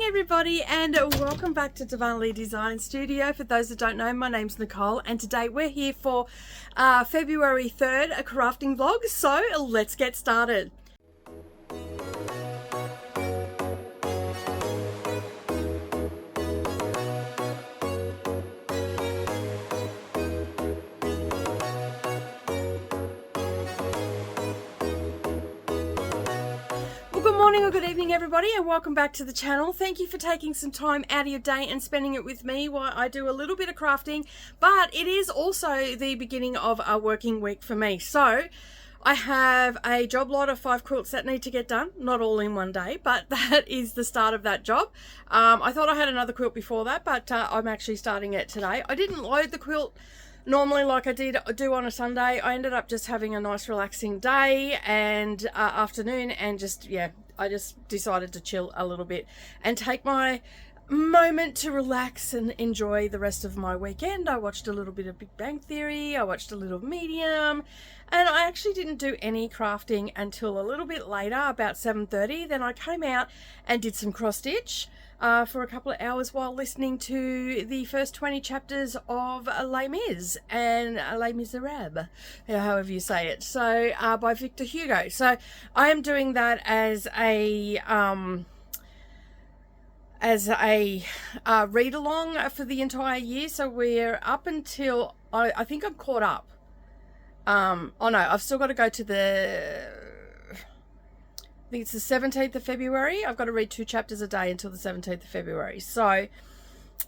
everybody, and welcome back to Darvanalee Design Studio. For those that don't know, my name's Nicole, and today we're here for February 3rd, a crafting vlog. So let's get started. Good morning or good evening, everybody, and welcome back to the channel. Thank you for taking some time out of your day and spending it with me while I do a little bit of crafting, but it is also the beginning of a working week for me. So I have a job lot of 5 quilts that need to get done, not all in one day, but that is the start of that job. I thought I had another quilt before that, but I'm actually starting it today. I didn't load the quilt normally like I do on a Sunday. I ended up just having a nice relaxing day and afternoon, and just, yeah, I just decided to chill a little bit and take my moment to relax and enjoy the rest of my weekend. I watched a little bit of Big Bang Theory, I watched a little Medium, and I actually didn't do any crafting until a little bit later, about 7:30. Then I came out and did some cross stitch for a couple of hours while listening to the first 20 chapters of Les Mis and Les Miserables, however you say it, so by Victor Hugo. So I am doing that as a read along for the entire year. So we're up until I think I'm caught up. Oh no, I've still got to go to I think it's the 17th of February. I've got to read 2 chapters a day until the 17th of February. So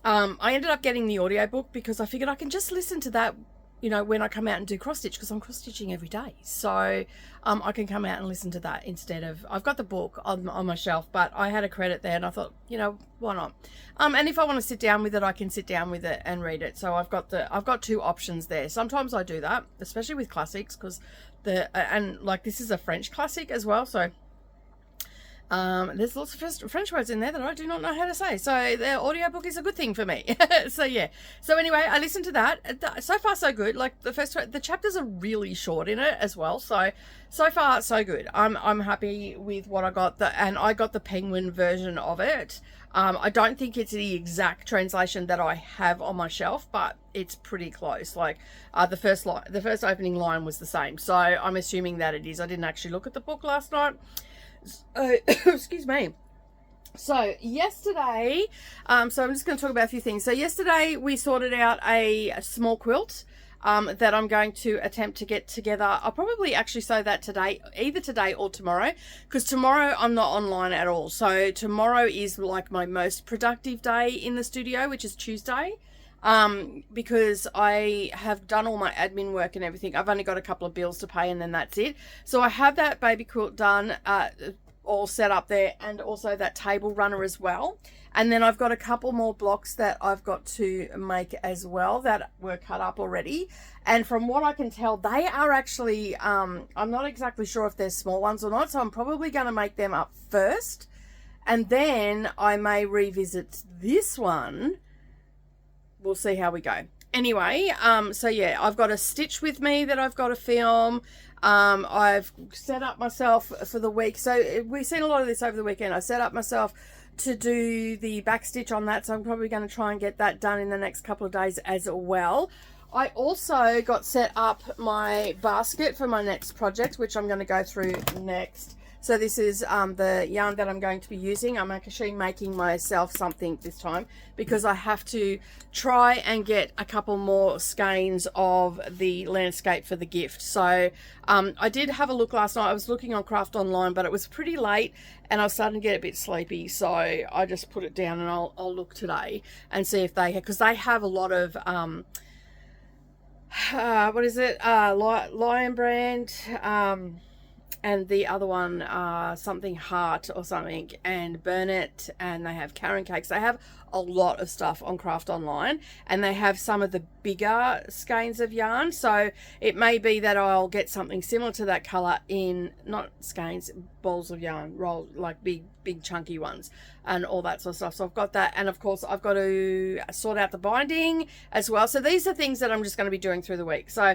I ended up getting the audiobook because I figured I can just listen to that, you know, when I come out and do cross stitch, because I'm cross stitching every day. So I can come out and listen to that instead of, I've got the book on my shelf, but I had a credit there and I thought, you know, why not? And if I want to sit down with it, I can sit down with it and read it. So I've got 2 options there. Sometimes I do that, especially with classics, because and like this is a French classic as well. So there's lots of French words in there that I do not know how to say. So the audiobook is a good thing for me. So yeah. So anyway, I listened to that. So far so good. Like the chapters are really short in it as well. So far so good. I'm happy with what I got. And I got the Penguin version of it. I don't think it's the exact translation that I have on my shelf, but it's pretty close. Like the first opening line was the same. So I'm assuming that it is. I didn't actually look at the book last night. Excuse me. So yesterday, so I'm just going to talk about a few things. So yesterday we sorted out a small quilt that I'm going to attempt to get together. I'll probably actually sew that today, either today or tomorrow, because tomorrow I'm not online at all. So tomorrow is like my most productive day in the studio, which is Tuesday. Because I have done all my admin work and everything. I've only got a couple of bills to pay and then that's it. So I have that baby quilt done, all set up there, and also that table runner as well. And then I've got a couple more blocks that I've got to make as well that were cut up already. And from what I can tell, they are actually, I'm not exactly sure if they're small ones or not. So I'm probably going to make them up first. And then I may revisit this one. We'll see how we go. Anyway, so yeah, I've got a stitch with me that I've got to film. I've set up myself for the week. So we've seen a lot of this over the weekend. I set up myself to do the back stitch on that. So I'm probably going to try and get that done in the next couple of days as well. I also got set up my basket for my next project, which I'm going to go through next. So this is the yarn that I'm going to be using. I'm actually making myself something this time because I have to try and get a couple more skeins of the landscape for the gift. So I did have a look last night. I was looking on Craft Online, but it was pretty late and I was starting to get a bit sleepy. So I just put it down and I'll look today and see if they have, because they have a lot of, what is it? Lion Brand, and the other one, something Heart or something, and Burn It, and they have Karen Cakes. They have a lot of stuff on Craft Online, and they have some of the bigger skeins of yarn. So it may be that I'll get something similar to that colour in, not skeins, balls of yarn, rolled, like big chunky ones and all that sort of stuff. So I've got that, and of course I've got to sort out the binding as well. So these are things that I'm just going to be doing through the week. So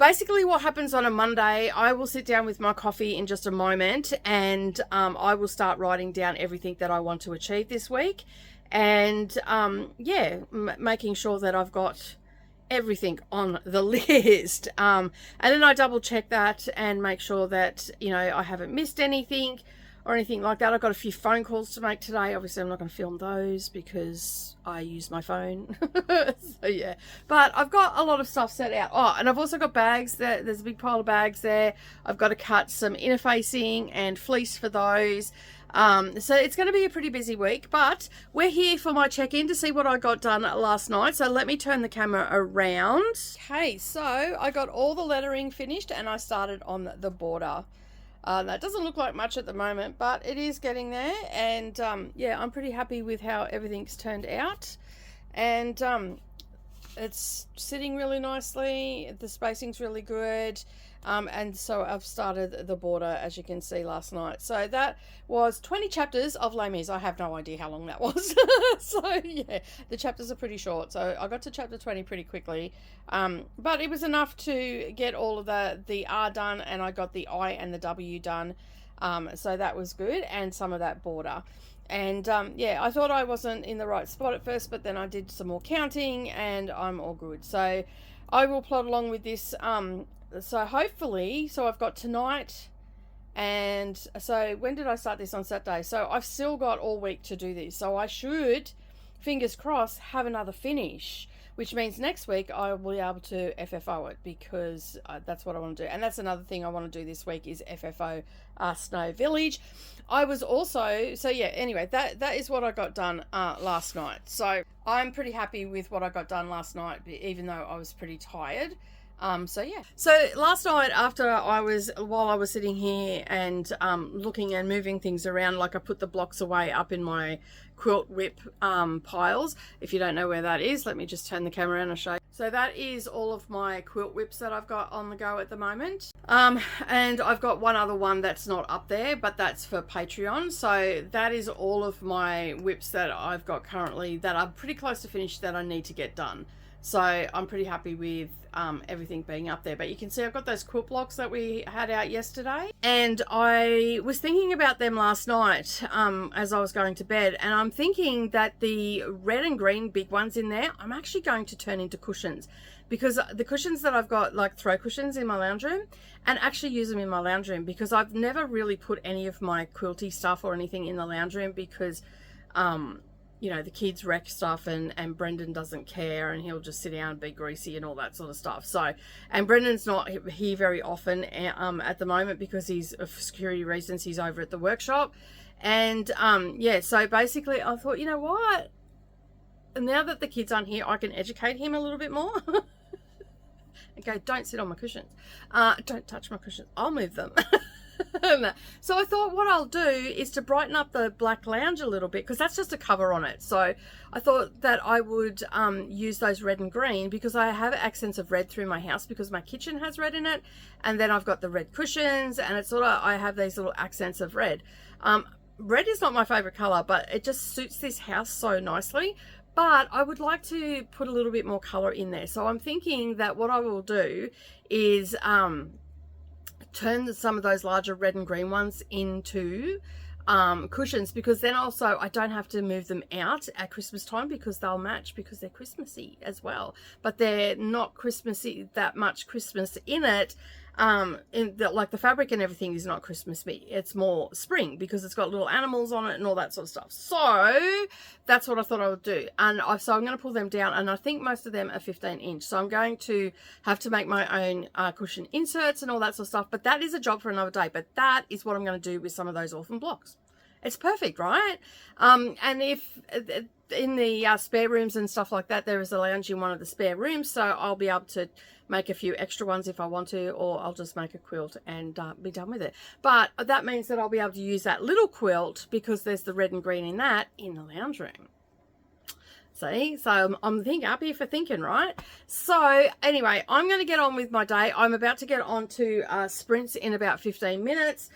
basically what happens on a Monday, I will sit down with my coffee in just a moment, and I will start writing down everything that I want to achieve this week, and yeah, making sure that I've got everything on the list, and then I double check that and make sure that, you know, I haven't missed anything or anything like that. I've got a few phone calls to make today. Obviously I'm not going to film those because I use my phone. So yeah, but I've got a lot of stuff set out. Oh, and I've also got bags. There's a big pile of bags there. I've got to cut some interfacing and fleece for those. So it's going to be a pretty busy week, but we're here for my check-in to see what I got done last night. So let me turn the camera around. Okay, so I got all the lettering finished and I started on the border. That doesn't look like much at the moment, but it is getting there, and yeah, I'm pretty happy with how everything's turned out, and it's sitting really nicely, the spacing's really good, and so I've started the border, as you can see, last night. So that was 20 chapters of Les Mis. I have no idea how long that was. So yeah, the chapters are pretty short, so I got to chapter 20 pretty quickly, but it was enough to get all of the R done, and I got the I and the W done, so that was good, and some of that border. And yeah, I thought I wasn't in the right spot at first, but then I did some more counting and I'm all good. So I will plod along with this. So hopefully, so I've got tonight, and so when did I start this? On Saturday. So I've still got all week to do this. So I should, fingers crossed, have another finish, which means next week I will be able to FFO it, because that's what I want to do. And that's another thing I want to do this week is FFO Snow Village. I was also, so yeah, anyway, that is what I got done last night. So I'm pretty happy with what I got done last night, even though I was pretty tired. So yeah. So last night, while I was sitting here and looking and moving things around, like I put the blocks away up in my quilt whip piles. If you don't know where that is, let me just turn the camera around and show you. So that is all of my quilt whips that I've got on the go at the moment. And I've got one other one that's not up there, but that's for Patreon. So that is all of my whips that I've got currently that are pretty close to finished that I need to get done. So I'm pretty happy with everything being up there. But you can see I've got those quilt blocks that we had out yesterday, and I was thinking about them last night as I was going to bed, and I'm thinking that the red and green big ones in there I'm actually going to turn into cushions, because the cushions that I've got, like throw cushions in my lounge room, and actually use them in my lounge room, because I've never really put any of my quilty stuff or anything in the lounge room, because you know, the kids wreck stuff, and Brendan doesn't care, and he'll just sit down and be greasy and all that sort of stuff. So, and Brendan's not here very often at the moment, because he's, for security reasons, he's over at the workshop. And yeah, so basically I thought, you know what, now that the kids aren't here, I can educate him a little bit more. And go, don't sit on my cushions, don't touch my cushions, I'll move them. So I thought what I'll do is to brighten up the black lounge a little bit, because that's just a cover on it. So I thought that I would use those red and green, because I have accents of red through my house, because my kitchen has red in it, and then I've got the red cushions, and it's sort of, I have these little accents of red. Red is not my favorite color, but it just suits this house so nicely. But I would like to put a little bit more color in there. So I'm thinking that what I will do is turn some of those larger red and green ones into cushions, because then also I don't have to move them out at Christmas time, because they'll match, because they're Christmassy as well, but they're not Christmassy, that much Christmas in it. Like the fabric and everything is not Christmassy, it's more spring, because it's got little animals on it and all that sort of stuff. So that's what I thought I would do, and so I'm going to pull them down, and I think most of them are 15-inch, so I'm going to have to make my own cushion inserts and all that sort of stuff, but that is a job for another day. But that is what I'm going to do with some of those orphan blocks. It's perfect, right? And if in the spare rooms and stuff like that, there is a lounge in one of the spare rooms, so I'll be able to make a few extra ones if I want to, or I'll just make a quilt and be done with it. But that means that I'll be able to use that little quilt, because there's the red and green in that, in the lounge room. See, so I'm happy for thinking, right? So anyway, I'm going to get on with my day. I'm about to get on to sprints in about 15 minutes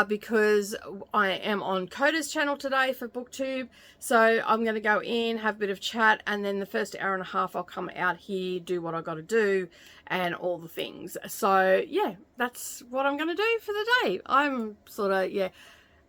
because I am on Coda's channel today for BookTube. So I'm going to go in, have a bit of chat, and then the first hour and a half I'll come out here, do what I got to do and all the things. So yeah, that's what I'm going to do for the day. I'm sort of, yeah.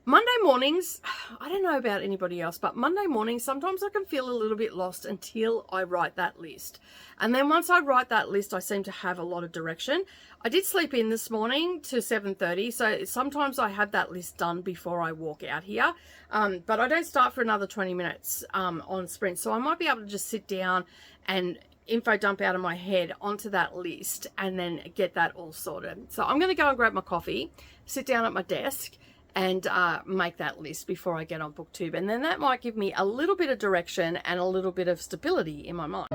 Monday mornings, I don't know about anybody else, but Monday mornings, sometimes I can feel a little bit lost until I write that list. And then once I write that list, I seem to have a lot of direction. I did sleep in this morning to 7:30, so sometimes I have that list done before I walk out here. But I don't start for another 20 minutes on sprint, so I might be able to just sit down and info dump out of my head onto that list and then get that all sorted. So I'm going to go and grab my coffee, sit down at my desk, and make that list before I get on BookTube. And then that might give me a little bit of direction and a little bit of stability in my mind.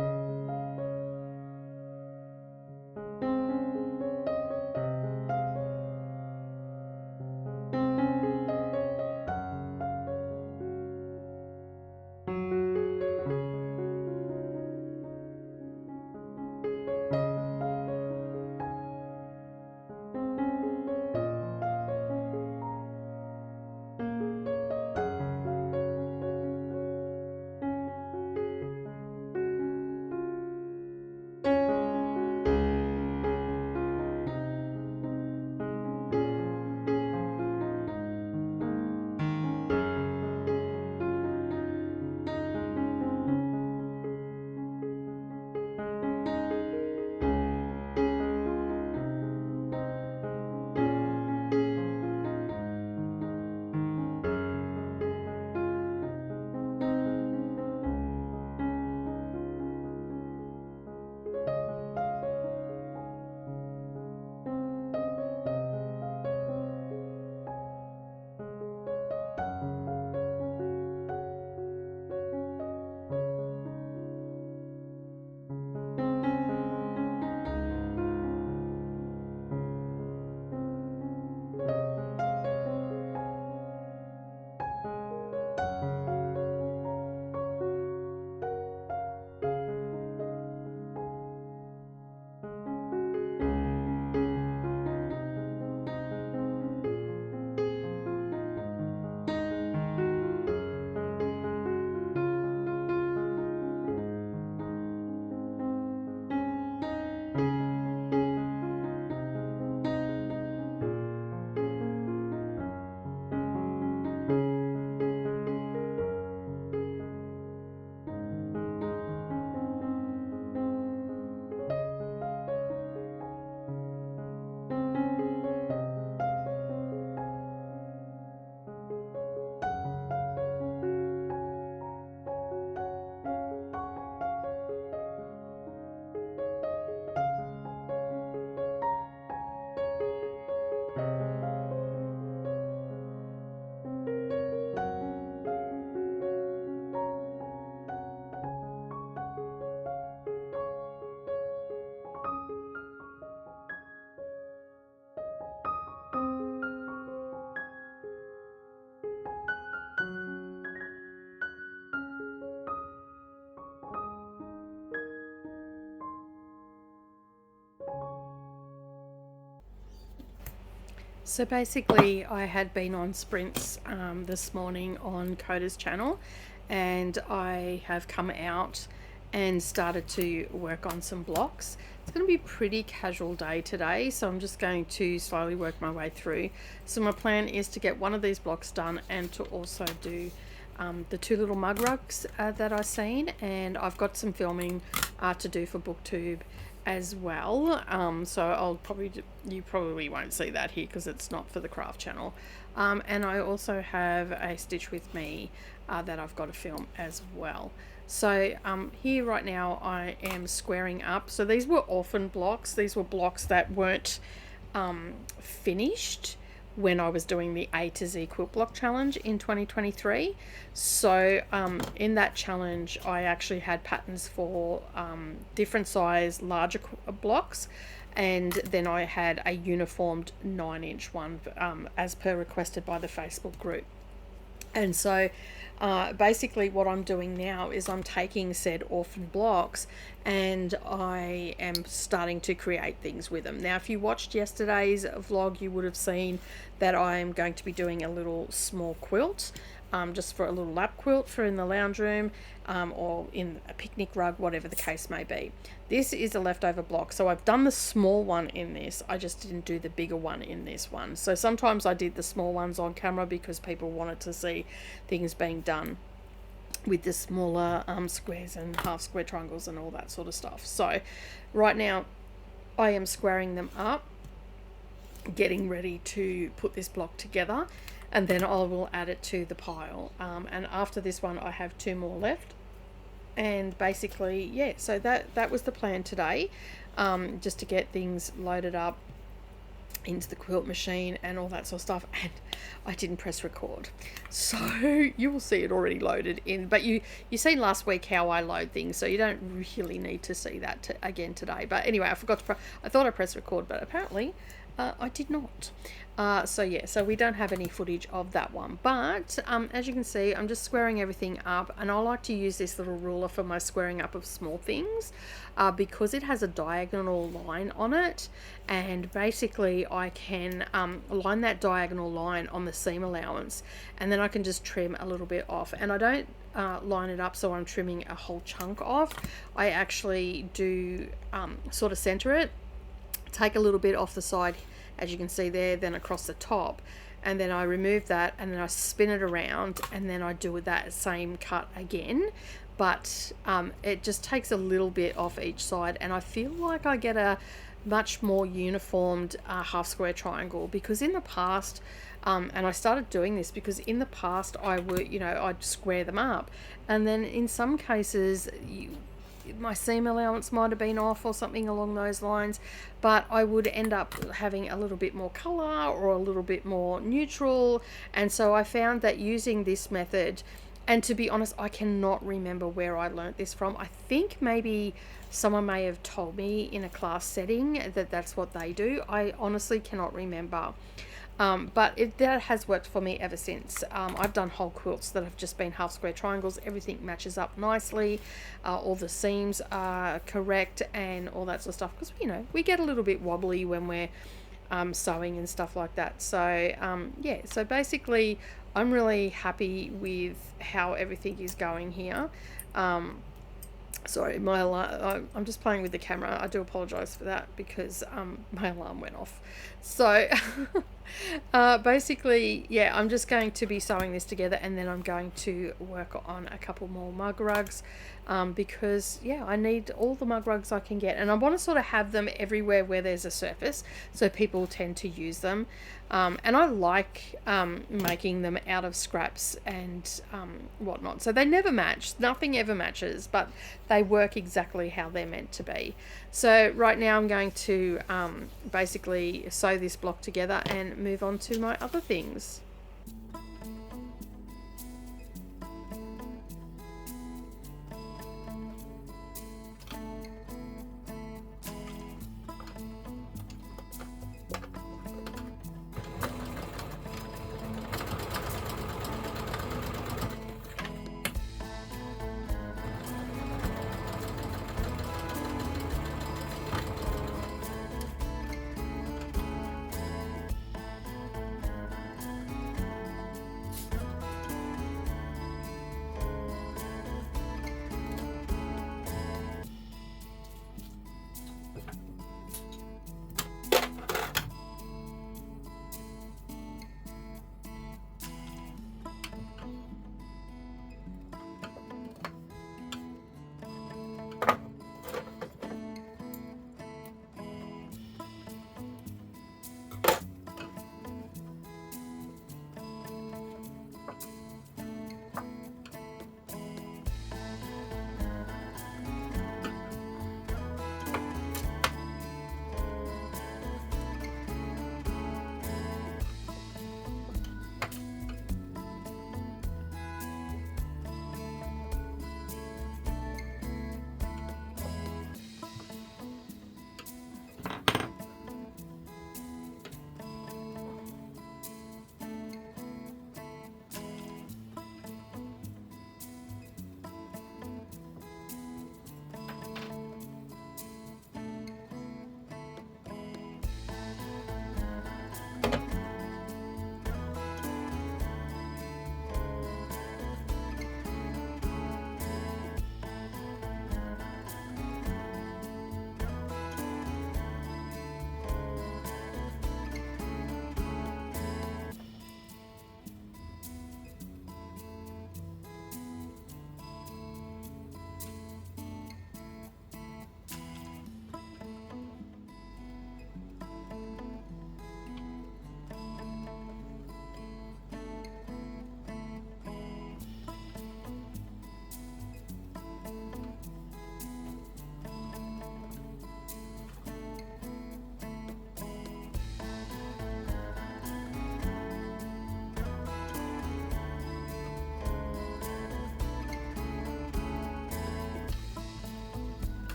So basically I had been on sprints this morning on Coda's channel, and I have come out and started to work on some blocks. It's going to be a pretty casual day today, so I'm just going to slowly work my way through. So my plan is to get one of these blocks done and to also do the two little mug rugs that I've seen, and I've got some filming to do for BookTube as well. So I'll you probably won't see that here because it's not for the craft channel. And I also have a stitch with me that I've got to film as well. So here right now I am squaring up. So these were orphan blocks. These were blocks that weren't finished when I was doing the A to Z quilt block challenge in 2023. So in that challenge I actually had patterns for different size larger blocks, and then I had a uniformed 9-inch one as per requested by the Facebook group. And so Basically what I'm doing now is I'm taking said orphan blocks and I am starting to create things with them. Now, if you watched yesterday's vlog, you would have seen that I'm going to be doing a little small quilt, just for a little lap quilt for in the lounge room, or in a picnic rug, whatever the case may be. This is a leftover block, so I've done the small one in this. I just didn't do the bigger one in this one. So sometimes I did the small ones on camera because people wanted to see things being done with the smaller squares and half square triangles and all that sort of stuff. So right now I am squaring them up, getting ready to put this block together, and then I will add it to the pile. And after this one I have 2 more left. And basically, yeah, so that was the plan today, just to get things loaded up into the quilt machine and all that sort of stuff. And I didn't press record, so you will see it already loaded in, but you seen last week how I load things, so you don't really need to see that again today. But anyway, I forgot to I thought I pressed record, but apparently I did not. So yeah, so we don't have any footage of that one, but as you can see, I'm just squaring everything up, and I like to use this little ruler for my squaring up of small things, because it has a diagonal line on it, and basically I can line that diagonal line on the seam allowance, and then I can just trim a little bit off. And I don't line it up so I'm trimming a whole chunk off. I actually do sort of center it, take a little bit off the side, as you can see there, then across the top, and then I remove that, and then I spin it around, and then I do that same cut again. But it just takes a little bit off each side, and I feel like I get a much more uniformed half square triangle, because in the past, and I started doing this because in the past I would, I'd square them up, and then in some cases my seam allowance might have been off or something along those lines, but I would end up having a little bit more color or a little bit more neutral. And so I found that using this method, and to be honest, I cannot remember where I learnt this from. I think maybe someone may have told me in a class setting that that's what they do. I honestly cannot remember. But that has worked for me ever since. I've done whole quilts that have just been half square triangles. Everything matches up nicely. All the seams are correct and all that sort of stuff. Because, we get a little bit wobbly when we're sewing and stuff like that. So, yeah, so basically I'm really happy with how everything is going here. Sorry, my alarm, I'm just playing with the camera. I do apologize for that because my alarm went off. So basically, yeah, I'm just going to be sewing this together, and then I'm going to work on a couple more mug rugs, because yeah, I need all the mug rugs I can get, and I want to sort of have them everywhere where there's a surface, so people tend to use them. And I like making them out of scraps and whatnot. So they never match. Nothing ever matches, but they work exactly how they're meant to be. So right now I'm going to basically sew this block together and move on to my other things.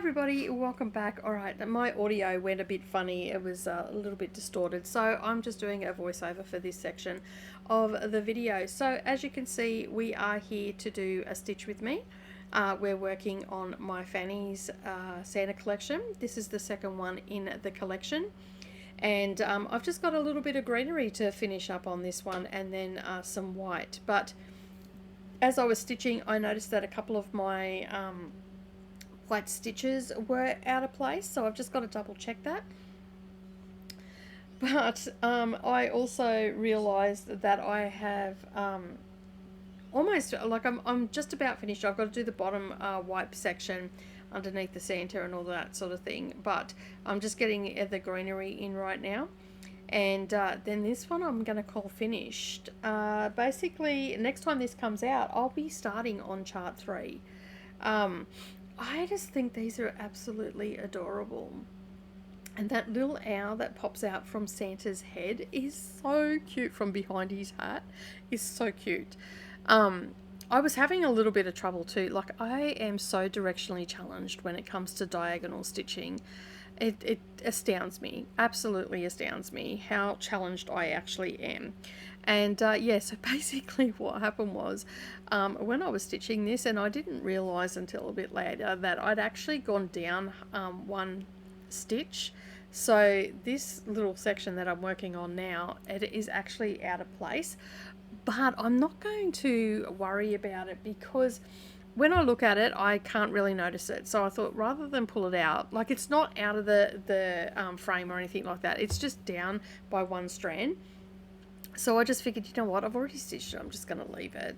everybody, welcome back. All right, my audio went a bit funny. It was a little bit distorted, so I'm just doing a voiceover for this section of the video. So as you can see, we are here to do a stitch with me. We're working on my Fanny's Santa collection. This is the second one in the collection, and I've just got a little bit of greenery to finish up on this one, and then some white. But as I was stitching, I noticed that a couple of my white stitches were out of place, so I've just got to double check that. But I also realized that I have almost, like, I'm just about finished. I've got to do the bottom wipe section underneath the Santa and all that sort of thing, but I'm just getting the greenery in right now. And then this one I'm going to call finished. Basically, next time this comes out, I'll be starting on chart 3. I just think these are absolutely adorable. And that little owl that pops out from Santa's head is so cute from behind his hat. Is so cute. I was having a little bit of trouble too. Like, I am so directionally challenged when it comes to diagonal stitching. It astounds me, absolutely astounds me how challenged I actually am. And yeah, so basically what happened was when I was stitching this, and I didn't realize until a bit later that I'd actually gone down one stitch. So this little section that I'm working on now, it is actually out of place, but I'm not going to worry about it because when I look at it, I can't really notice it. So I thought, rather than pull it out, like, it's not out of the frame or anything like that. It's just down by one strand. So I just figured, you know what, I've already stitched it. I'm just going to leave it.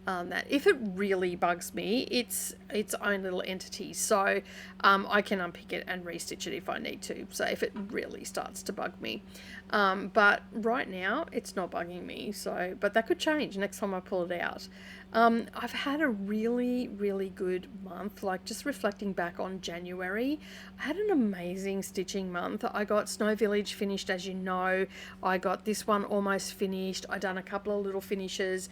That if it really bugs me, it's its own little entity. So I can unpick it and restitch it if I need to. So if it really starts to bug me. But right now, it's not bugging me. So, but that could change next time I pull it out. I've had a really, really good month. Like, just reflecting back on January, I had an amazing stitching month. I got Snow Village finished, as you know. I got this one almost finished. I done a couple of little finishes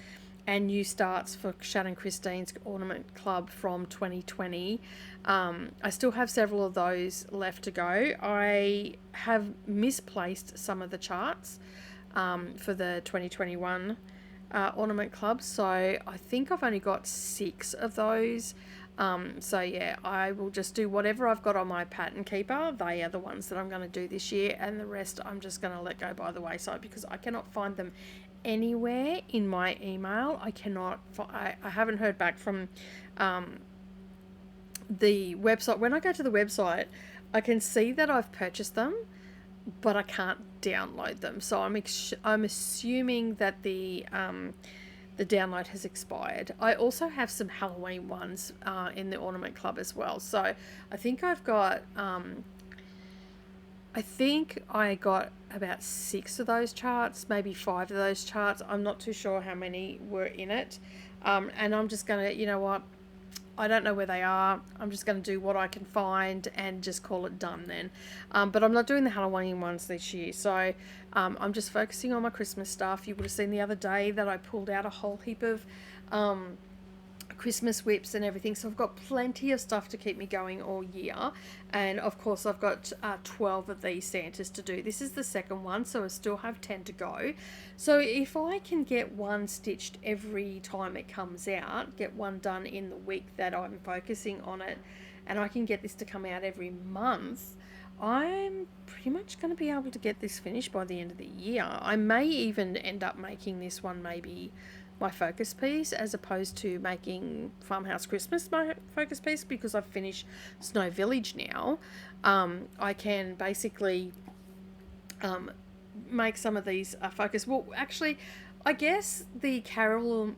and new starts for Shannon Christine's Ornament Club from 2020. I still have several of those left to go. I have misplaced some of the charts for the 2021 Ornament Club, so I think I've only got 6 of those. So yeah, I will just do whatever I've got on my pattern keeper. They are the ones that I'm going to do this year, and the rest I'm just going to let go by the wayside because I cannot find them anywhere in my email. I haven't heard back from the website. When I go to the website, I can see that I've purchased them, but I can't download them. So I'm assuming that the download has expired. I also have some Halloween ones in the Ornament Club as well. So I think I've got I think I got about 6 of those charts, maybe 5 of those charts. I'm not too sure how many were in it. And I'm just going to, you know what, I don't know where they are. I'm just going to do what I can find and just call it done then. But I'm not doing the Halloween ones this year. So I'm just focusing on my Christmas stuff. You would have seen the other day that I pulled out a whole heap of Christmas whips and everything, so I've got plenty of stuff to keep me going all year. And of course I've got 12 of these Santas to do. This is the second one, so I still have 10 to go. So if I can get one stitched every time it comes out, get one done in the week that I'm focusing on it, and I can get this to come out every month, I'm pretty much going to be able to get this finished by the end of the year. I may even end up making this one maybe my focus piece, as opposed to making Farmhouse Christmas my focus piece, because I've finished Snow Village now. I can basically make some of these focus. Well, actually, I guess the Carolyn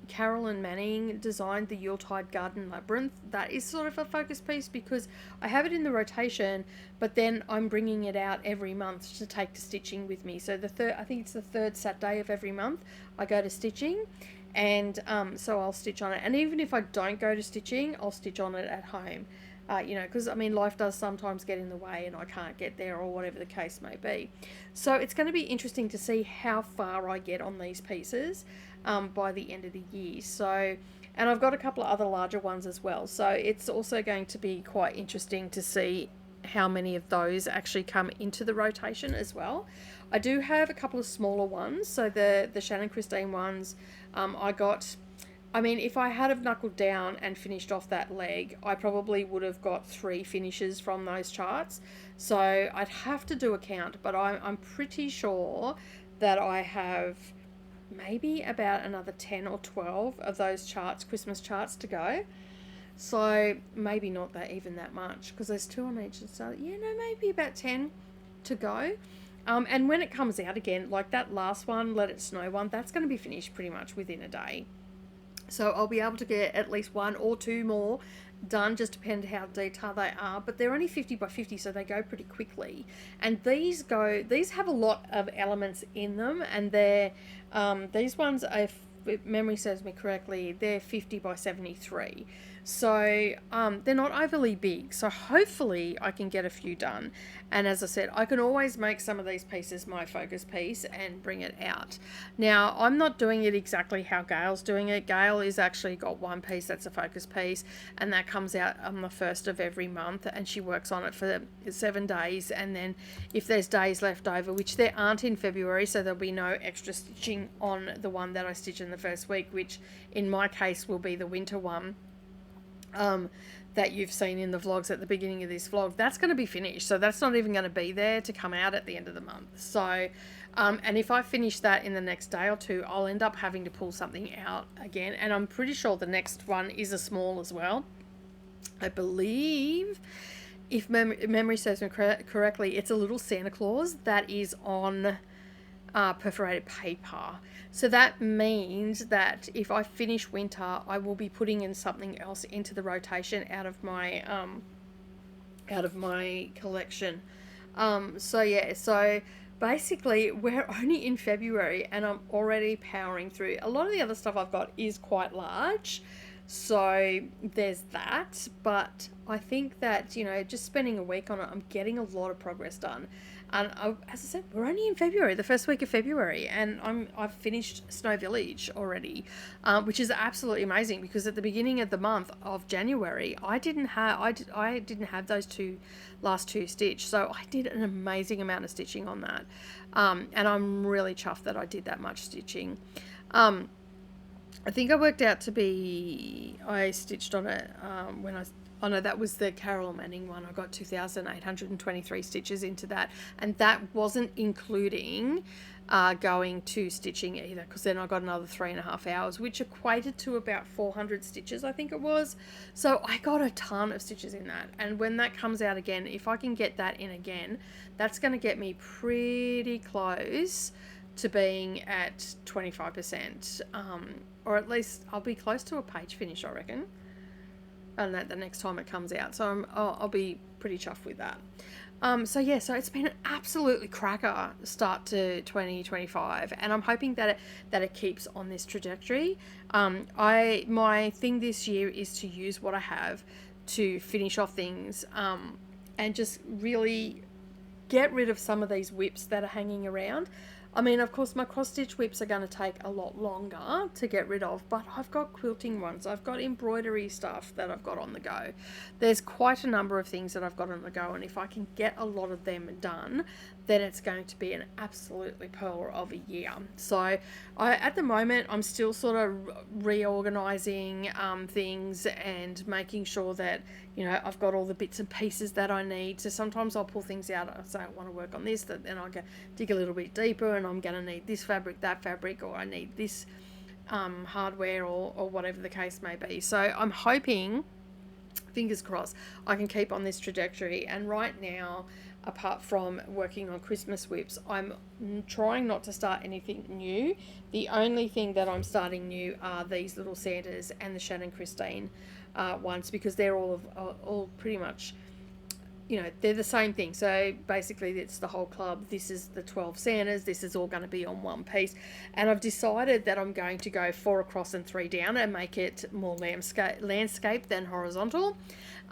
Manning designed the Yuletide Garden Labyrinth. That is sort of a focus piece because I have it in the rotation, but then I'm bringing it out every month to take to stitching with me. So I think it's the 3rd Saturday of every month I go to stitching. And so I'll stitch on it, and even if I don't go to stitching, I'll stitch on it at home, you know, because I mean, life does sometimes get in the way and I can't get there, or whatever the case may be. So it's going to be interesting to see how far I get on these pieces by the end of the year. So And I've got a couple of other larger ones as well. So it's also going to be quite interesting to see how many of those actually come into the rotation as well. I do have a couple of smaller ones. So the Shannon Christine ones, I mean, if I had have knuckled down and finished off that leg, I probably would have got 3 finishes from those charts. So I'd have to do a count, but I'm pretty sure that I have maybe about another 10 or 12 of those charts, Christmas charts, to go. So maybe not even that much, because there's 2 on each. So yeah, no, maybe about 10 to go. And when it comes out again, like that last one, Let It Snow one, that's going to be finished pretty much within a day. So I'll be able to get at least 1 or 2 more done, just depend how detailed they are, but they're only 50 by 50, so they go pretty quickly. And these have a lot of elements in them, and these ones, if memory serves me correctly, they're 50 by 73. So they're not overly big, so hopefully I can get a few done. And as I said, I can always make some of these pieces my focus piece and bring it out. Now, I'm not doing it exactly how Gail's doing it. Gail is actually got one piece that's a focus piece, and that comes out on the 1st of every month, and she works on it for 7 days. And then if there's days left over, which there aren't in February, so there'll be no extra stitching on the one that I stitch in the first week, which in my case will be the winter one, that you've seen in the vlogs at the beginning of this vlog. That's going to be finished, so that's not even going to be there to come out at the end of the month. So and if I finish that in the next day or 2, I'll end up having to pull something out again, and I'm pretty sure the next one is a small as well. I believe, if memory serves me correctly, it's a little Santa Claus that is on perforated paper. So that means that if I finish winter, I will be putting in something else into the rotation out of my collection. So yeah, so basically we're only in February and I'm already powering through. A lot of the other stuff I've got is quite large, so there's that, but I think that, you know, just spending a week on it, I'm getting a lot of progress done. And as I said, we're only in February, the first week of February, and I've finished Snow Village already, which is absolutely amazing, because at the beginning of the month of January, I didn't have those last two stitched, so I did an amazing amount of stitching on that, and I'm really chuffed that I did that much stitching. I think I worked out to be, I stitched on it oh no, that was the Carol Manning one. I got 2,823 stitches into that, and that wasn't including going to stitching either, because then I got another 3.5 hours, which equated to about 400 stitches, I think it was. So I got a ton of stitches in that, and when that comes out again, if I can get that in again, that's going to get me pretty close to being at 25%, or at least I'll be close to a page finish, I reckon, and that the next time it comes out. So I'll be pretty chuffed with that. So yeah, so it's been an absolutely cracker start to 2025, and I'm hoping that it keeps on this trajectory. My thing this year is to use what I have to finish off things, and just really get rid of some of these whips that are hanging around. I mean, of course, my cross-stitch whips are going to take a lot longer to get rid of, but I've got quilting ones. I've got embroidery stuff that I've got on the go. There's quite a number of things that I've got on the go, and if I can get a lot of them done, then it's going to be an absolutely pearl of a year. So at the moment, I'm still sort of reorganizing things and making sure that, you know, I've got all the bits and pieces that I need. So sometimes I'll pull things out. I say I want to work on this, then I'll go dig a little bit deeper, and I'm going to need this fabric, that fabric, or I need this hardware, or whatever the case may be. So I'm hoping, fingers crossed, I can keep on this trajectory. And right now, apart from working on Christmas whips, I'm trying not to start anything new. The only thing that I'm starting new are these little Santas and the Shannon Christine ones, because they're all pretty much, you know, they're the same thing. So basically it's the whole club. This is the 12 Santas. This is all going to be on one piece. And I've decided that I'm going to go 4 across and 3 down and make it more landscape than horizontal.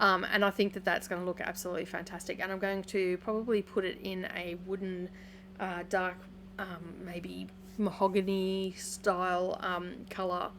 And I think that that's going to look absolutely fantastic. And I'm going to probably put it in a wooden, dark, maybe mahogany style colour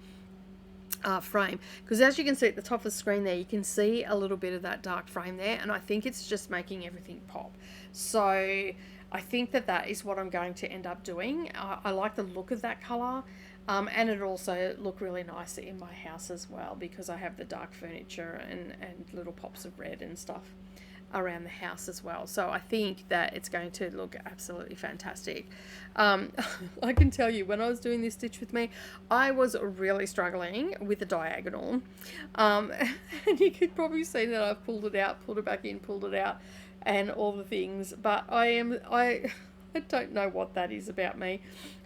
frame, because as you can see at the top of the screen there, you can see a little bit of that dark frame there, and I think it's just making everything pop. So I think that that is what I'm going to end up doing. I like the look of that color, and it also look really nice in my house as well, because I have the dark furniture and little pops of red and stuff around the house as well. So I think that it's going to look absolutely fantastic. I can tell you, when I was doing this stitch with me, I was really struggling with the diagonal, and you could probably see that I've pulled it out, pulled it back in, pulled it out, and all the things, but I don't know what that is about me.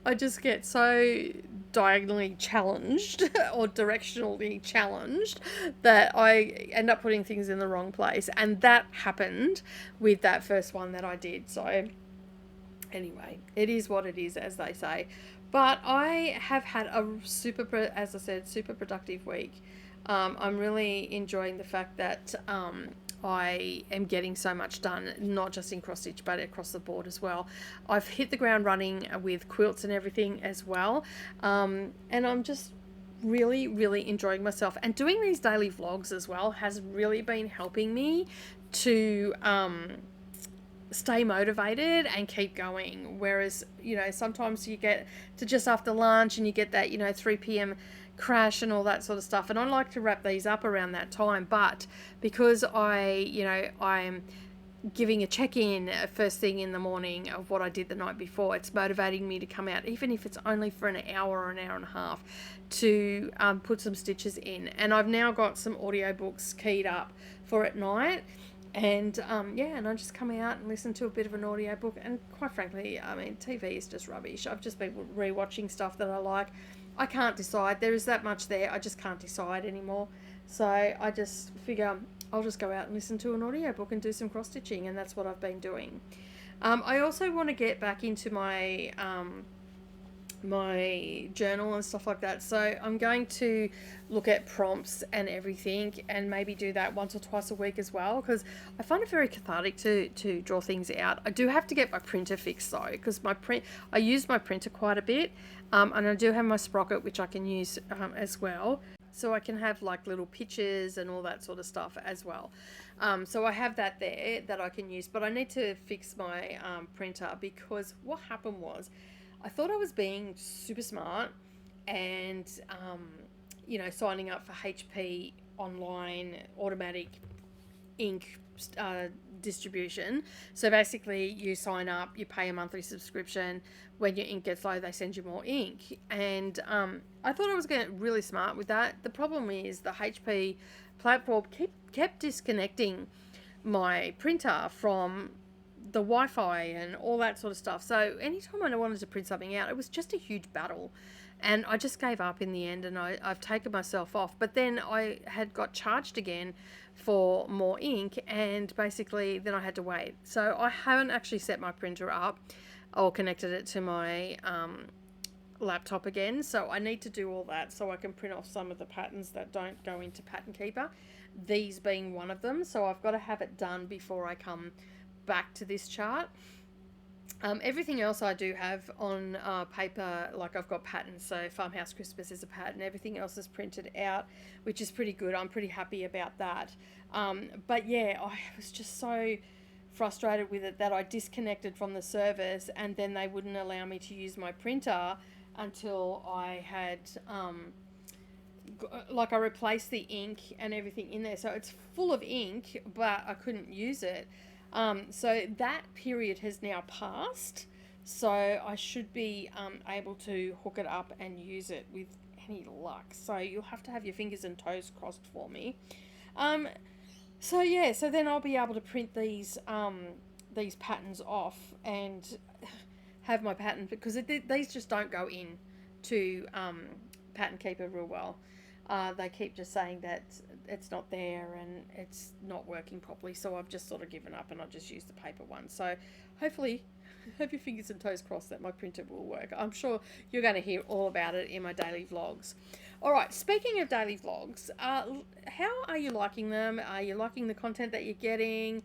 I just get so diagonally challenged or directionally challenged that I end up putting things in the wrong place, and that happened with that first one that I did. So anyway, it is what it is, as they say. But I have had a super productive week. I'm really enjoying the fact that I am getting so much done, not just in cross stitch, but across the board as well. I've hit the ground running with quilts and everything as well. And I'm just really, really enjoying myself. And doing these daily vlogs as well has really been helping me to stay motivated and keep going. Whereas, you know, sometimes you get to just after lunch and you get that, you know, 3 p.m. crash and all that sort of stuff, and I like to wrap these up around that time, but because I'm giving a check-in first thing in the morning of what I did the night before, it's motivating me to come out, even if it's only for an hour or an hour and a half, to put some stitches in. And I've now got some audiobooks keyed up for at night, and and I just come out and listen to a bit of an audiobook. And quite frankly, I mean, TV is just rubbish. I've just been rewatching stuff that I like. I can't decide. There is that much there. I just can't decide anymore. So I just figure I'll just go out and listen to an audiobook and do some cross stitching, and that's what I've been doing. I also want to get back into my my journal and stuff like that. So I'm going to look at prompts and everything, and maybe do that once or twice a week as well, because I find it very cathartic to draw things out. I do have to get my printer fixed though, because I use my printer quite a bit, and I do have my sprocket, which I can use as well. So I can have like little pictures and all that sort of stuff as well. So I have that there that I can use, but I need to fix my printer, because what happened was I thought I was being super smart and, signing up for HP online automatic ink distribution. So basically you sign up, you pay a monthly subscription. When your ink gets low, they send you more ink. And I thought I was getting really smart with that. The problem is the HP platform kept disconnecting my printer from the Wi-Fi and all that sort of stuff. So anytime I wanted to print something out, it was just a huge battle. And I just gave up in the end, and I've taken myself off. But then I had got charged again for more ink, and basically then I had to wait. So I haven't actually set my printer up or connected it to my laptop again. So I need to do all that so I can print off some of the patterns that don't go into Pattern Keeper, these being one of them. So I've got to have it done before I come back to this chart. Everything else I do have on paper, like I've got patterns, so Farmhouse Christmas is a pattern. Everything else is printed out, which is pretty good. I'm pretty happy about that. But yeah, I was just so frustrated with it that I disconnected from the service, and then they wouldn't allow me to use my printer until I had I replaced the ink and everything in there. So it's full of ink, but I couldn't use it. So that period has now passed, so I should be able to hook it up and use it with any luck. So you'll have to have your fingers and toes crossed for me. So then I'll be able to print these patterns off and have my pattern, because these just don't go in to Pattern Keeper real well. They keep just saying that it's not there and it's not working properly, so I've just sort of given up and I'll just use the paper one. So hopefully, have your fingers and toes crossed that my printer will work. I'm sure you're going to hear all about it in my daily vlogs. Alright, speaking of daily vlogs, how are you liking them? Are you liking the content that you're getting?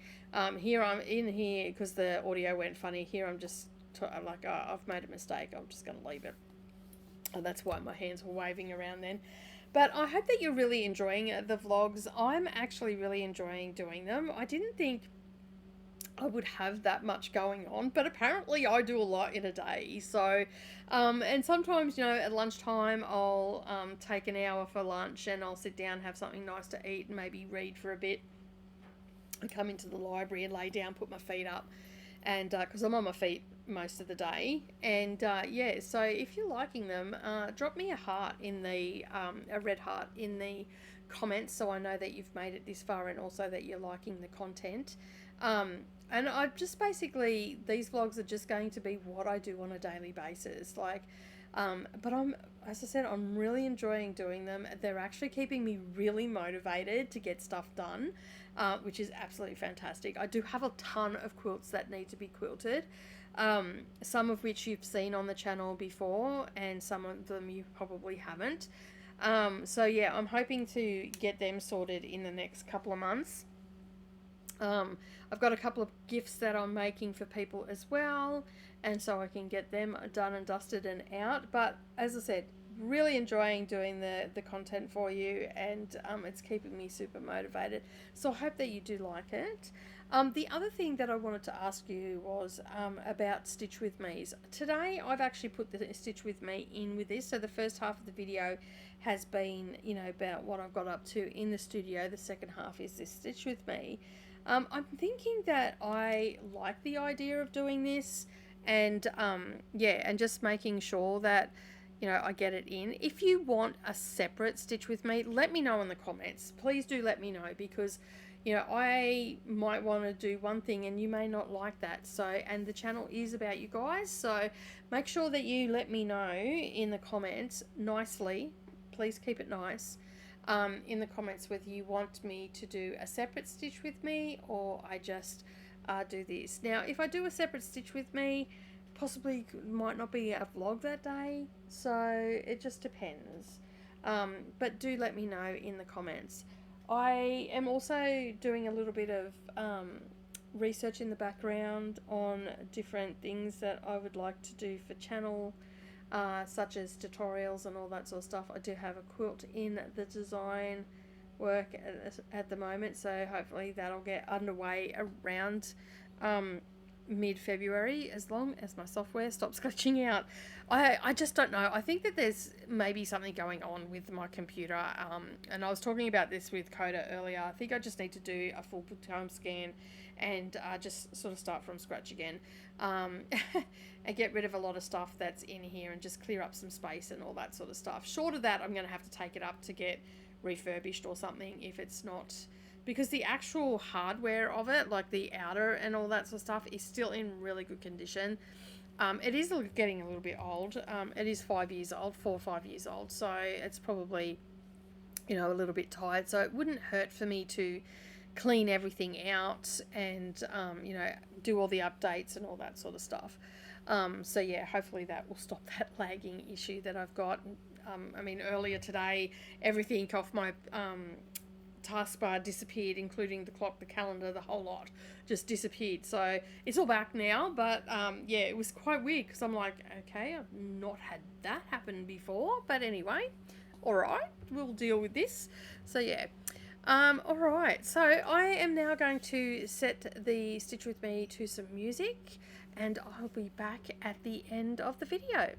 Here I'm in here, because the audio went funny, here I'm just I've made a mistake, I'm just going to leave it. And that's why my hands were waving around then. But I hope that you're really enjoying the vlogs. I'm actually really enjoying doing them. I didn't think I would have that much going on, but apparently I do a lot in a day. So, and sometimes, you know, at lunchtime, I'll take an hour for lunch and I'll sit down, have something nice to eat, and maybe read for a bit. I come into the library and lay down, put my feet up, and because I'm on my feet most of the day. And yeah, so if you're liking them, drop me a heart in the a red heart in the comments, so I know that you've made it this far and also that you're liking the content. And I just basically, these vlogs are just going to be what I do on a daily basis. Like, but as I said, I'm really enjoying doing them. They're actually keeping me really motivated to get stuff done, which is absolutely fantastic. I do have a ton of quilts that need to be quilted, some of which you've seen on the channel before, and some of them you probably haven't. So yeah, I'm hoping to get them sorted in the next couple of months. I've got a couple of gifts that I'm making for people as well, and so I can get them done and dusted and out. But as I said, really enjoying doing the content for you, and it's keeping me super motivated. So I hope that you do like it. The other thing that I wanted to ask you was about Stitch With Me's. Today I've actually put the Stitch With Me in with this. So the first half of the video has been, you know, about what I've got up to in the studio. The second half is this Stitch With Me. I'm thinking that I like the idea of doing this, and yeah, and just making sure that, you know, I get it in. If you want a separate Stitch With Me, let me know in the comments. Please do let me know, because, you know, I might want to do one thing and you may not like that. So, and the channel is about you guys, so make sure that you let me know in the comments nicely. Please keep it nice. In the comments whether you want me to do a separate Stitch With Me, or I just do this. Now, if I do a separate Stitch With Me, possibly might not be a vlog that day, so it just depends. But do let me know in the comments. I am also doing a little bit of research in the background on different things that I would like to do for channel, such as tutorials and all that sort of stuff. I do have a quilt in the design work at the moment, so hopefully that'll get underway around mid-February, as long as my software stops glitching out. I just don't know. I think that there's maybe something going on with my computer, and I was talking about this with Coda earlier. I think I just need to do a full time scan and just sort of start from scratch again, and get rid of a lot of stuff that's in here and just clear up some space and all that sort of stuff. Short of that, I'm going to have to take it up to get refurbished or something if it's not, because the actual hardware of it, like the outer and all that sort of stuff, is still in really good condition. It is getting a little bit old. It is 5 years old, 4 or 5 years old, so it's probably, you know, a little bit tired. So it wouldn't hurt for me to clean everything out and, you know, do all the updates and all that sort of stuff. So yeah, hopefully that will stop that lagging issue that I've got. I mean, earlier today, everything off my taskbar disappeared, including the clock, the calendar, the whole lot just disappeared. So it's all back now, but yeah, it was quite weird, because I'm like, okay, I've not had that happen before, but anyway, all right, we'll deal with this. So yeah, all right, so I am now going to set the Stitch With Me to some music, and I'll be back at the end of the video.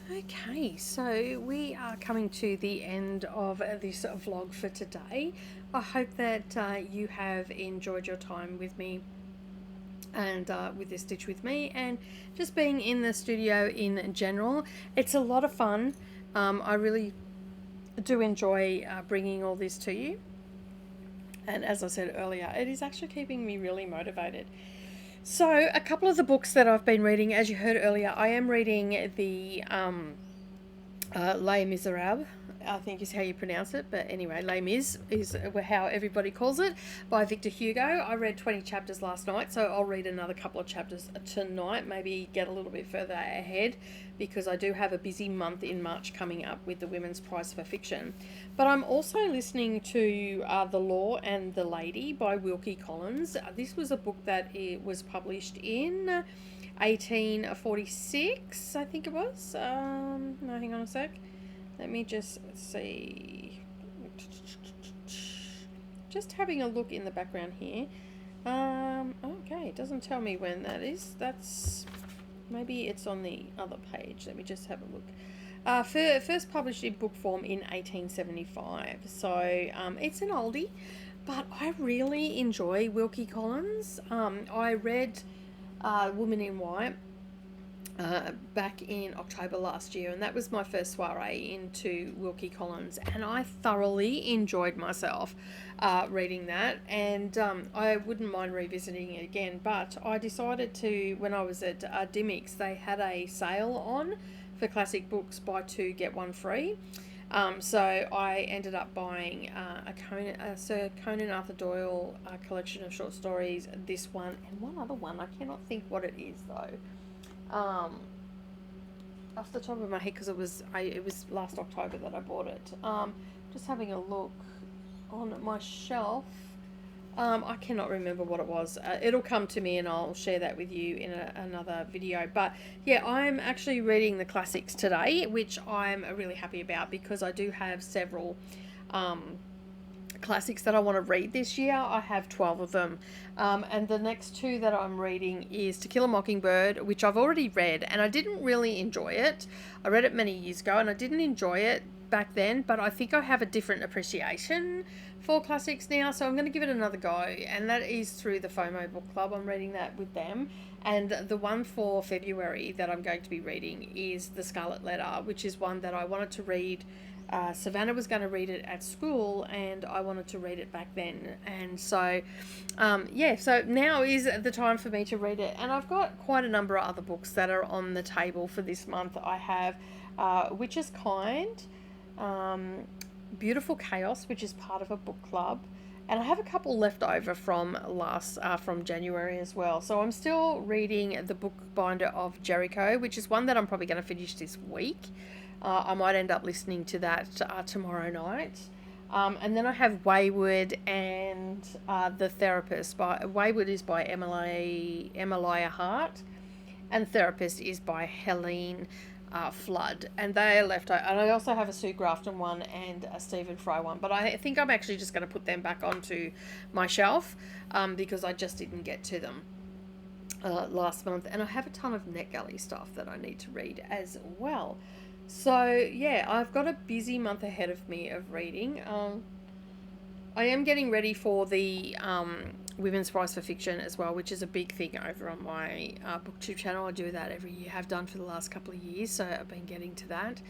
Okay, so we are coming to the end of this vlog for today. I hope that you have enjoyed your time with me and with this stitch with me, and just being in the studio in general. It's a lot of fun. I really do enjoy bringing all this to you, and as I said earlier, it is actually keeping me really motivated. So a couple of the books that I've been reading, as you heard earlier, I am reading the Les Miserables, I think is how you pronounce it, but anyway, Les Mis is how everybody calls it, by Victor Hugo. I read 20 chapters last night, so I'll read another couple of chapters tonight, maybe get a little bit further ahead, because I do have a busy month in March coming up with the Women's Prize for Fiction. But I'm also listening to The Law and the Lady by Wilkie Collins. This was a book that it was published in 1846, I think it was. No, hang on a sec. Let me just see. Just having a look in the background here. Okay, it doesn't tell me when that is. That's, maybe it's on the other page. Let me just have a look. First published in book form in 1875. So it's an oldie, but I really enjoy Wilkie Collins. I read Woman in White back in October last year, and that was my first soiree into Wilkie Collins, and I thoroughly enjoyed myself reading that, and I wouldn't mind revisiting it again. But I decided to, when I was at Dimmicks, they had a sale on for classic books, buy two get one free. So I ended up buying a Sir Conan Arthur Doyle collection of short stories, this one and one other one. I cannot think what it is though. Off the top of my head, because it was last October that I bought it. Just having a look. on my shelf. I cannot remember what it was. It'll come to me and I'll share that with you in another video. But yeah, I'm actually reading the classics today, which I'm really happy about because I do have several classics that I want to read this year. I have 12 of them. And the next two that I'm reading is To Kill a Mockingbird, which I've already read and I didn't really enjoy it. I read it many years ago and I didn't enjoy it back then, but I think I have a different appreciation for classics now, so I'm going to give it another go, and that is through the FOMO book club. I'm reading that with them, and the one for February that I'm going to be reading is The Scarlet Letter, which is one that I wanted to read. Savannah was going to read it at school and I wanted to read it back then, and so yeah, so now is the time for me to read it. And I've got quite a number of other books that are on the table for this month. I have Witch's Kind, Beautiful Chaos, which is part of a book club, and I have a couple left over from from January as well. So I'm still reading The Bookbinder of Jericho, which is one that I'm probably going to finish this week. I might end up listening to that tomorrow night. And then I have Wayward and The Therapist. Wayward is by Emilia Hart, and Therapist is by Helene Flood, and they are left. And I also have a Sue Grafton one and a Stephen Fry one, but I think I'm actually just going to put them back onto my shelf because I just didn't get to them last month. And I have a ton of NetGalley stuff that I need to read as well. So yeah, I've got a busy month ahead of me of reading. I am getting ready for the Women's Prize for Fiction as well, which is a big thing over on my booktube channel. I do that every year, have done for the last couple of years, so I've been getting to that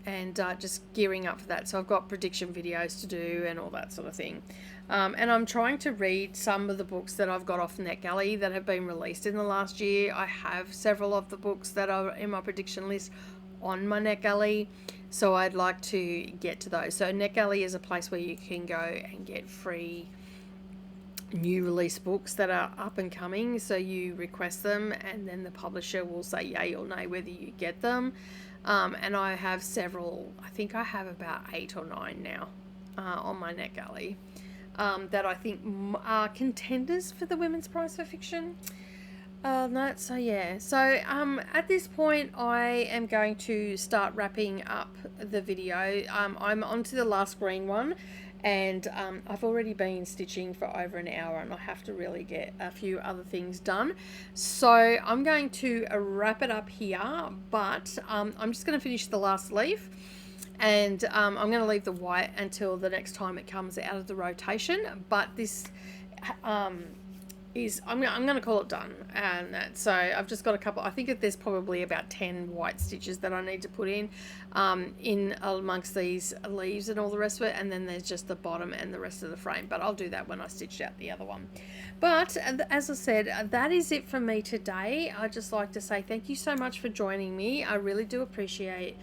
and just gearing up for that. So I've got prediction videos to do and all that sort of thing. And I'm trying to read some of the books that I've got off NetGalley that have been released in the last year. I have several of the books that are in my prediction list on my NetGalley, so I'd like to get to those. So NetGalley is a place where you can go and get free new release books that are up and coming. So you request them and then the publisher will say yay or nay whether you get them. And I have several, I think I have about 8 or 9 now on my NetGalley that I think are contenders for the Women's Prize for Fiction. So yeah, so at this point I am going to start wrapping up the video. I'm on to the last green one, and I've already been stitching for over an hour and I have to really get a few other things done, so I'm going to wrap it up here. But I'm just going to finish the last leaf, and I'm going to leave the white until the next time it comes out of the rotation. But this I'm going to call it done, and so I've just got a couple. I think that there's probably about 10 white stitches that I need to put in amongst these leaves and all the rest of it, and then there's just the bottom and the rest of the frame, but I'll do that when I stitch out the other one. But as I said, that is it from me today. I'd just like to say thank you so much for joining me. I really do appreciate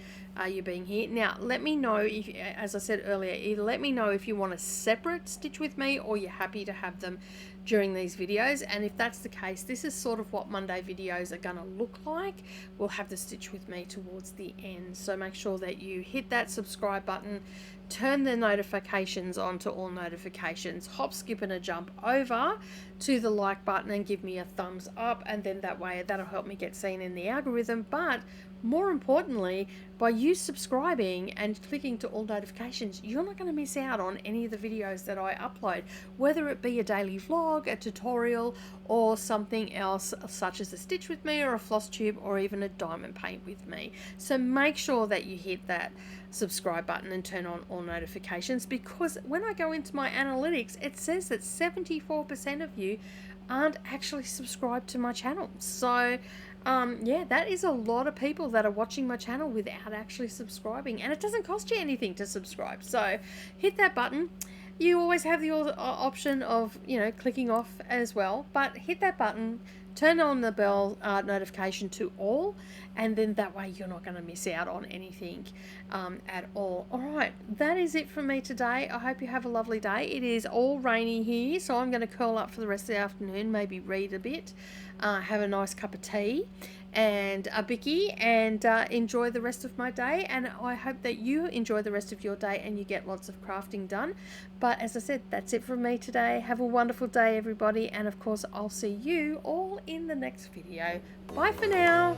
you being here. Now let me know if, as I said earlier, let me know if you want a separate stitch with me or you're happy to have them during these videos. And if that's the case, this is sort of what Monday videos are going to look like. We'll have the stitch with me towards the end, so make sure that you hit that subscribe button, turn the notifications on to all notifications, hop, skip and a jump over to the like button and give me a thumbs up, and then that way that'll help me get seen in the algorithm. But more importantly, by you subscribing and clicking to all notifications, you're not going to miss out on any of the videos that I upload, whether it be a daily vlog, a tutorial, or something else such as a stitch with me or a floss tube or even a diamond paint with me. So make sure that you hit that subscribe button and turn on all notifications, because when I go into my analytics, it says that 74% of you aren't actually subscribed to my channel. So yeah, that is a lot of people that are watching my channel without actually subscribing, and it doesn't cost you anything to subscribe. So hit that button. You always have the option of, you know, clicking off as well, but hit that button, turn on the bell notification to all, and then that way you're not going to miss out on anything at all. All right, that is it from me today. I hope you have a lovely day. It is all rainy here, so I'm going to curl up for the rest of the afternoon, maybe read a bit, have a nice cup of tea and a bicky, and enjoy the rest of my day. And I hope that you enjoy the rest of your day and you get lots of crafting done. But as I said, that's it from me today. Have a wonderful day, everybody, and of course I'll see you all in the next video. Bye for now.